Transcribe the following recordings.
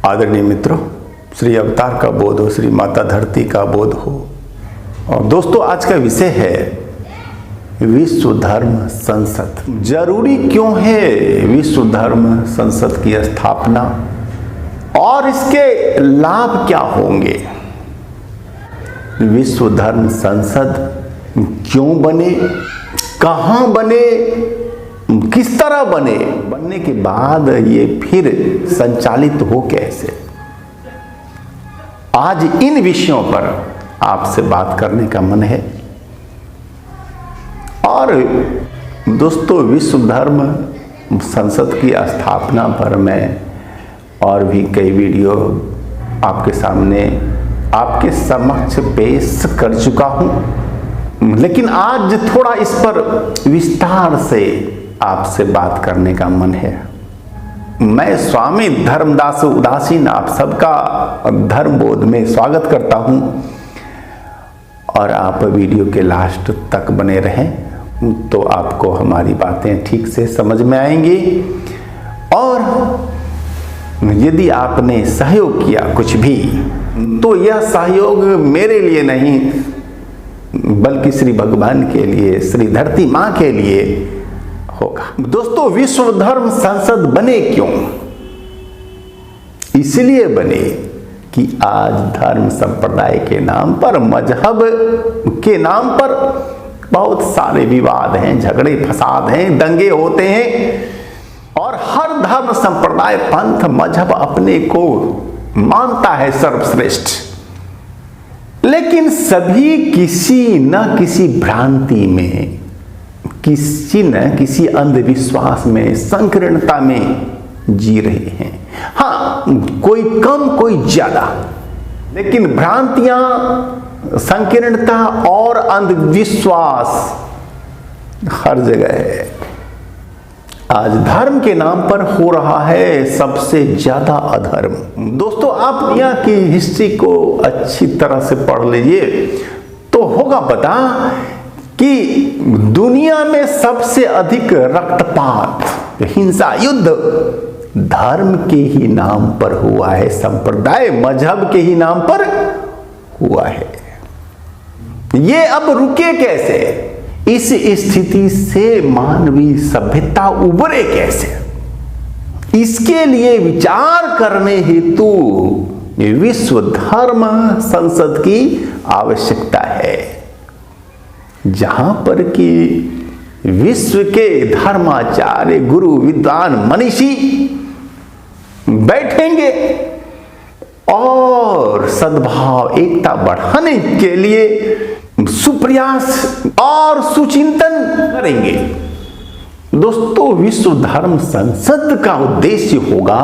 आदरणीय मित्रों, श्री अवतार का बोध हो, श्री माता धरती का बोध हो। और दोस्तों, आज का विषय है विश्व धर्म संसद। जरूरी क्यों है विश्व धर्म संसद की स्थापना और इसके लाभ क्या होंगे? विश्व धर्म संसद क्यों बने, कहां बने, किस तरह बने, बनने के बाद ये फिर संचालित हो कैसे? आज इन विषयों पर आपसे बात करने का मन है। और दोस्तों, विश्व धर्म संसद की स्थापना पर मैं और भी कई वीडियो आपके सामने, आपके समक्ष पेश कर चुका हूं, लेकिन आज थोड़ा इस पर विस्तार से आपसे बात करने का मन है। मैं स्वामी धर्मदास उदासीन आप सबका धर्म बोध में स्वागत करता हूं और आप वीडियो के लास्ट तक बने रहें तो आपको हमारी बातें ठीक से समझ में आएंगी। और यदि आपने सहयोग किया कुछ भी, तो यह सहयोग मेरे लिए नहीं बल्कि श्री भगवान के लिए, श्री धरती माँ के लिए होगा। दोस्तों, विश्व धर्म संसद बने क्यों? इसलिए बने कि आज धर्म संप्रदाय के नाम पर, मजहब के नाम पर बहुत सारे विवाद हैं, झगड़े फसाद हैं, दंगे होते हैं और हर धर्म संप्रदाय, पंथ, मजहब अपने को मानता है सर्वश्रेष्ठ। लेकिन सभी किसी न किसी भ्रांति में, किसी न किसी अंधविश्वास में, संकीर्णता में जी रहे हैं। हाँ, कोई कम कोई ज्यादा, लेकिन भ्रांतियां, संकीर्णता और अंधविश्वास हर जगह है। आज धर्म के नाम पर हो रहा है सबसे ज्यादा अधर्म। दोस्तों, आप दुनिया की हिस्ट्री को अच्छी तरह से पढ़ लीजिए तो होगा पता कि दुनिया में सबसे अधिक रक्तपात, हिंसा, युद्ध धर्म के ही नाम पर हुआ है, संप्रदाय, मजहब के ही नाम पर हुआ है। ये अब रुके कैसे? इस स्थिति से मानवीय सभ्यता उबरे कैसे? इसके लिए विचार करने हेतु विश्व धर्म संसद की आवश्यकता है, जहां पर कि विश्व के धर्माचार्य, गुरु, विद्वान, मनीषी बैठेंगे और सद्भाव, एकता बढ़ाने के लिए सुप्रयास और सुचिंतन करेंगे। दोस्तों, विश्व धर्म संसद का उद्देश्य होगा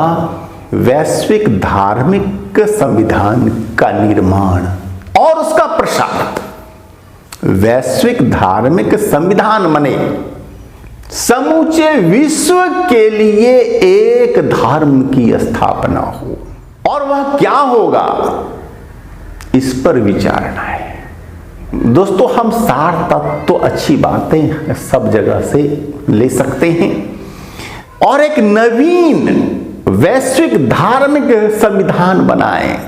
वैश्विक धार्मिक संविधान का निर्माण और उसका प्रसार। वैश्विक धार्मिक संविधान बने, समूचे विश्व के लिए एक धर्म की स्थापना हो। और वह क्या होगा, इस पर विचारना है। दोस्तों, हम सार तत्व तो अच्छी बातें सब जगह से ले सकते हैं और एक नवीन वैश्विक धार्मिक संविधान बनाएं,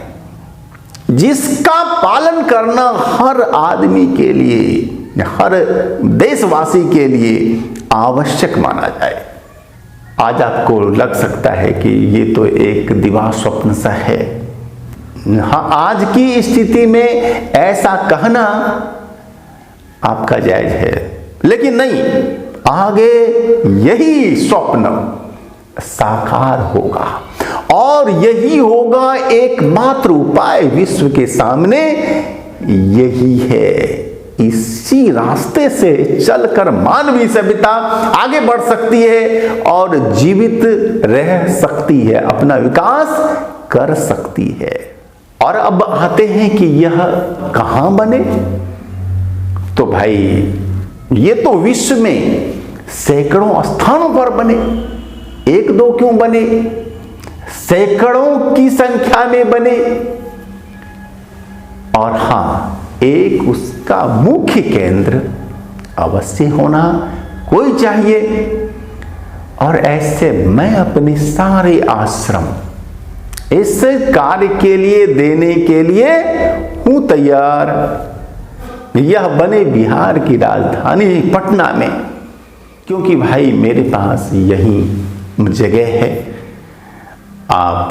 जिसका पालन करना हर आदमी के लिए, हर देशवासी के लिए आवश्यक माना जाए। आज आपको लग सकता है कि ये तो एक दिवा स्वप्न सा है। हाँ, आज की स्थिति में ऐसा कहना आपका जायज है, लेकिन नहीं, आगे यही स्वप्न साकार होगा और यही होगा एकमात्र उपाय विश्व के सामने। यही है, इसी रास्ते से चलकर मानवीय सभ्यता आगे बढ़ सकती है और जीवित रह सकती है, अपना विकास कर सकती है। और अब आते हैं कि यह कहां बने। तो भाई, ये तो विश्व में सैकड़ों स्थानों पर बने, एक दो क्यों बने, सैकड़ों की संख्या में बने। और हां, एक उसका मुख्य केंद्र अवश्य होना कोई चाहिए। और ऐसे मैं अपने सारे आश्रम इस कार्य के लिए देने के लिए हूं तैयार। यह बने बिहार की राजधानी पटना में, क्योंकि भाई मेरे पास यही जगह है। आप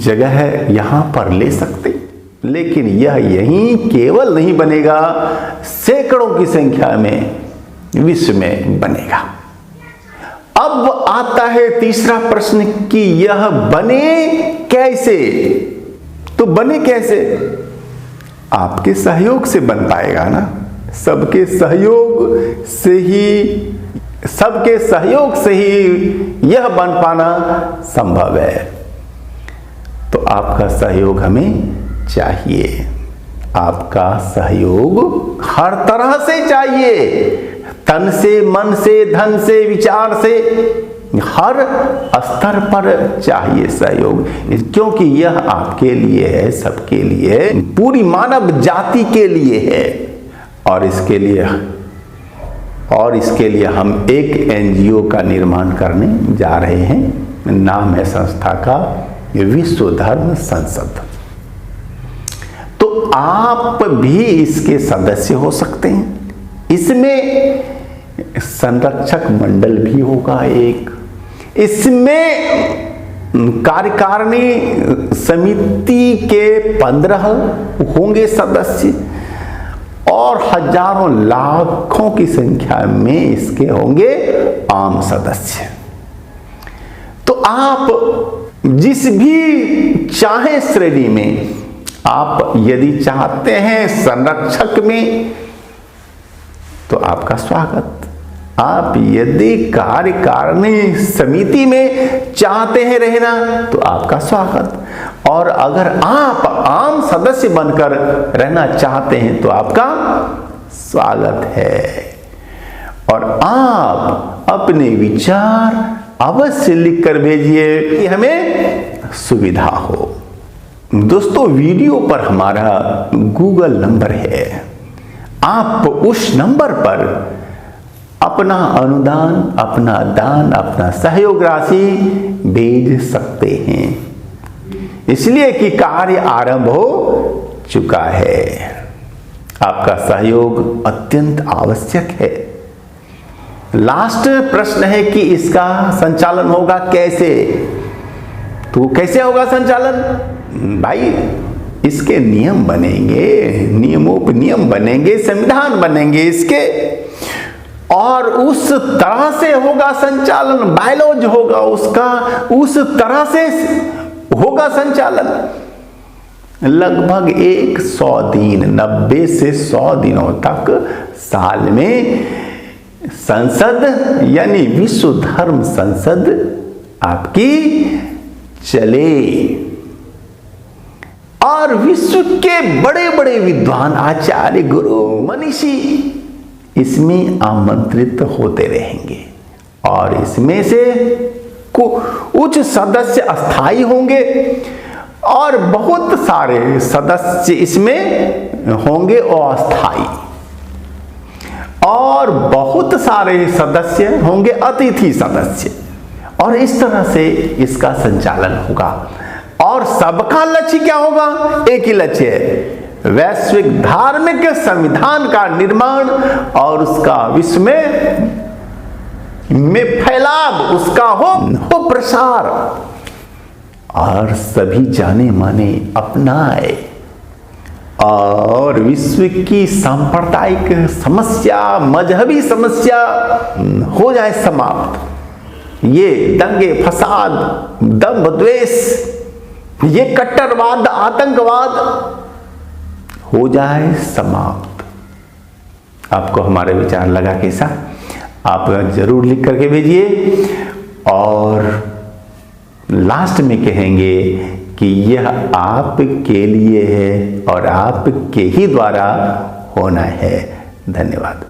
जगह है यहां पर ले सकते, लेकिन यह यहीं केवल नहीं बनेगा, सैकड़ों की संख्या में विश्व में बनेगा। अब आता है तीसरा प्रश्न कि यह बने कैसे? तो बने कैसे? आपके सहयोग से बन पाएगा ना। सबके सहयोग से ही यह बन पाना संभव है। तो आपका सहयोग हमें चाहिए। आपका सहयोग हर तरह से चाहिए, तन से, मन से, धन से, विचार से, हर स्तर पर चाहिए सहयोग, क्योंकि यह आपके लिए है, सबके लिए, पूरी मानव जाति के लिए है। और इसके लिए हम एक एनजीओ का निर्माण करने जा रहे हैं। नाम है संस्था का विश्व धर्म संसद। तो आप भी इसके सदस्य हो सकते हैं। इसमें संरक्षक मंडल भी होगा एक, इसमें कार्यकारिणी समिति के 15 होंगे सदस्य, और हजारों लाखों की संख्या में इसके होंगे आम सदस्य। तो आप जिस भी चाहे श्रेणी में, आप यदि चाहते हैं संरक्षक में तो आपका स्वागत। आप यदि कार्यकारिणी समिति में चाहते हैं रहना तो आपका स्वागत। और अगर आप आम सदस्य बनकर रहना चाहते हैं तो आपका स्वागत है। और आप अपने विचार अवश्य लिखकर भेजिए कि हमें सुविधा हो। दोस्तों, वीडियो पर हमारा गूगल नंबर है। आप उस नंबर पर अपना अनुदान, अपना दान, अपना सहयोग राशि भेज सकते हैं, इसलिए कि कार्य आरंभ हो चुका है। आपका सहयोग अत्यंत आवश्यक है। लास्ट प्रश्न है कि इसका संचालन होगा कैसे? तो कैसे होगा संचालन? भाई, इसके नियम बनेंगे, नियमोपनियम बनेंगे, संविधान बनेंगे इसके, और उस तरह से होगा संचालन। बायलॉज होगा उसका, उस तरह से होगा संचालन। लगभग 100 दिन, 90 से 100 दिनों तक साल में संसद यानी विश्व धर्म संसद आपकी चले, और विश्व के बड़े बड़े विद्वान, आचार्य, गुरु, मनीषी इसमें आमंत्रित होते रहेंगे। और इसमें से कुछ सदस्य अस्थायी होंगे और बहुत सारे सदस्य इसमें होंगे अस्थायी, और बहुत सारे सदस्य होंगे अतिथि सदस्य। और इस तरह से इसका संचालन होगा। और सबका लक्ष्य क्या होगा? एक ही लक्ष्य है, वैश्विक धार्मिक संविधान का निर्माण और उसका विश्व में फैलाव, उसका हो प्रसार, और सभी जाने माने अपनाए, और विश्व की सांप्रदायिक समस्या, मजहबी समस्या हो जाए समाप्त। ये दंगे फसाद, दंभ द्वेष, ये कट्टरवाद, आतंकवाद हो जाए समाप्त। आपको हमारे विचार लगा कैसा? आप जरूर लिख करके भेजिए, और लास्ट में कहेंगे कि यह आपके लिए है और आपके ही द्वारा होना है। धन्यवाद।